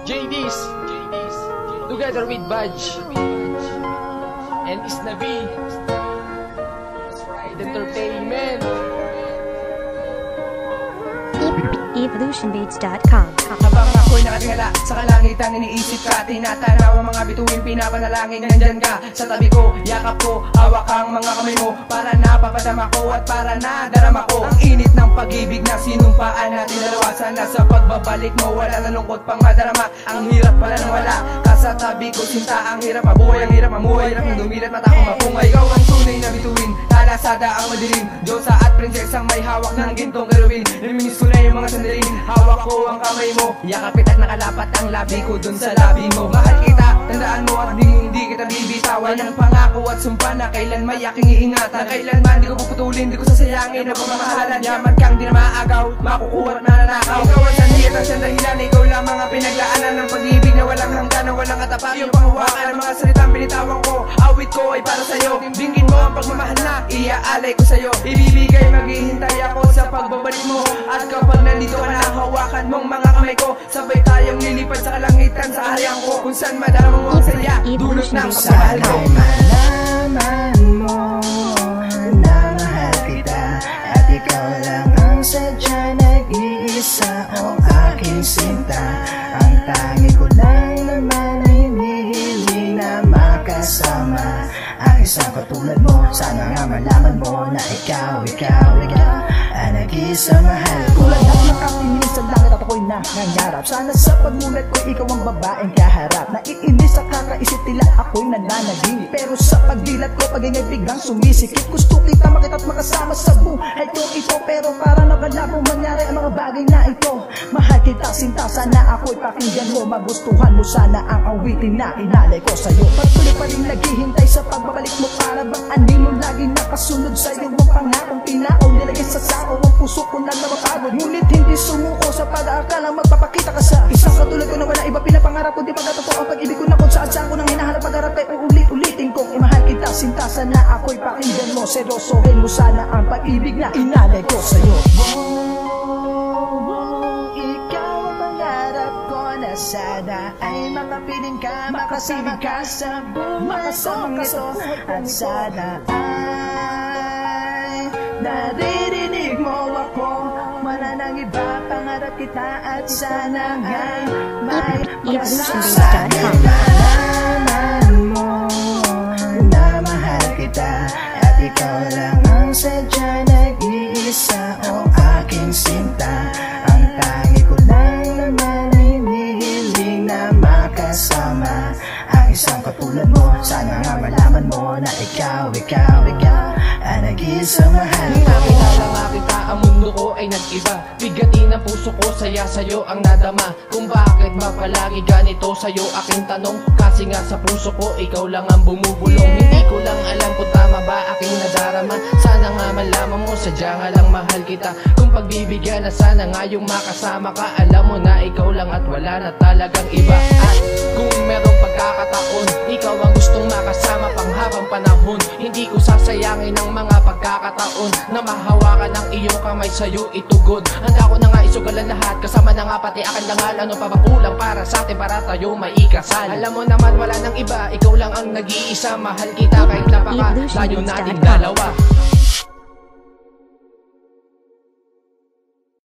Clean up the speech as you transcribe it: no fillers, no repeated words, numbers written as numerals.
JD's together with Badge and Isnavi Entertainment. Evolutionbeats.com. Habang ako'y nakatingala sa kalangitan, iniisip ka, tinatanaw ang mga bituin, pinapanalangin, nandyan ka sa tabi ko, yakap ko, hawak ang mga kamay mo, para na papadama ko at para na darama ko ang init ng pag-ibig na sinumpaan natin dalawa. Sana sa pagbabalik mo wala na lungkot pang madarama. Ang hirap pala nang wala ka sa tabi ko, sinta. Ang hirap mabuhay, ang hirap mamuhay, hirap na dumilat mata ko mapungay. Ikaw ang tunay na bituin, talasada ang madilim, Diyosa at prinsesang may hawak ng gintong kerubin. Naminis ko na yung mga sandaling, hawak ko ang kamay mo, yakapit at nakalapat ang labi ko dun sa labi mo. Mahal kita, tandaan mo at hindi kita bibitawan. Ang pangako at sumpa na kailan may aking iingatan, na kailanman di ko puputulin, di ko sasayangin ang pamamahalan. Yaman kang di na maagaw, makukuha at mananakaw. Ikaw ang sanhi at ang siyang dahilan, ikaw lamang ang pinaglaanan ng pag-ibig na walang hanggan, na walang katapat. Iyong panghawakan ang mga salitang binitawan ko, awit ko ay para sa'yo. Dinggin mo ang pagmamahal na iaalay ko sa'yo. Ibibigay, maghihintay ako sa pagbabalik mo, at kapag nandito ka na, hawakan mong mga kamay ko, sabay tayong lilipad sa kalangitan sa hayang ko, kung saan madama mo ang saya, dulot ng pagmamahal ko. Malaman mo na mahal kita, at ikaw lang ang sadya, nag-iisa o aking sinta. Ang tangi ko lang naman ay hinihiling na makasama ang isang katulad mo. Sana nga malaman mo na ikaw ang nag-iisa mahal ko. Tulad ng nakatingin sa langit at ako'y nangangarap, sana sa pagmulat ko ikaw ang babaeng kaharap. Naiinis sa kakaisip tila ako'y nananaginip, pero sa pagdilat ko pagingay biglang sumisikip. Gusto kita makita at makasama sa buhay ko ito, pero para nakalabong mangyari ang mga bagay na ito. Mahal kita sinta, sana ako'y pakinggan mo, magustuhan mo sana ang awitin na inalay ko sa'yo. Patuloy pa rin naghihintay sa pagbabalik mo, para bang anino laging nakasunod sa'yo. Ang pangakong pinakaw nilagay sa sako, ang puso ko na napapagod, ngunit hindi sumuko sa pag-aakalang magpapakita ka sa isang katulad ko na wala iba. Pinapangarap ko di pagkatotoo ang pag-ibig ko na kung saan ko nang hinahanap. Pag-harap ay uulit-ulitin kong imahal kita sinta, sana ako'y pakinggan mo, seryosohin mo sana ang pag-ibig na inalay ko sa'yo. Ikaw ang pangarap ko na sana ay makapiling ka, makasama ka sa buhay kong ito, at sana ay naririnig mo ako. Wala nang iba, pangarap kita at sana ay may Evolutionbeats.com. malaman mo na mahal kita, at ikaw lang ang sadya, nag-iisa o aking sinta. Ang tangi ko lang naman ay hinihiling na makasama ang isang katulad mo. Sana nga malaman mo na ikaw ang nag-iisa mahal ko. Nakilala nga kita, ang mundo ko ay nag-iba, bigatin ang puso ko, saya sa'yo ang nadama. Kung bakit ba palagi ganito sa'yo aking tanong, kasi nga sa puso ko ikaw lang ang bumubulong. Hindi ko lang alam kung tama ba aking nadarama, sana nga malaman mo, sadya nga lang mahal kita. Kung pagbibigyan na sana nga yung makasama ka, alam mo na ikaw lang at wala na talagang iba. At kung merong pagkakataon, ikaw ang gustong makasama panghabang panahon, hindi ko sasayangin ang mga pagkakataon na mahawakan ang iyong kamay, sa'yo itugod. Handa ko na nga isugalan lahat, kasama na nga pati aking dangal. Ano pa ba kulang para sa atin, para tayo maikasal? Alam mo naman wala nang iba, ikaw lang ang nag-iisa. Mahal kita kahit napaka layo nating dalawa.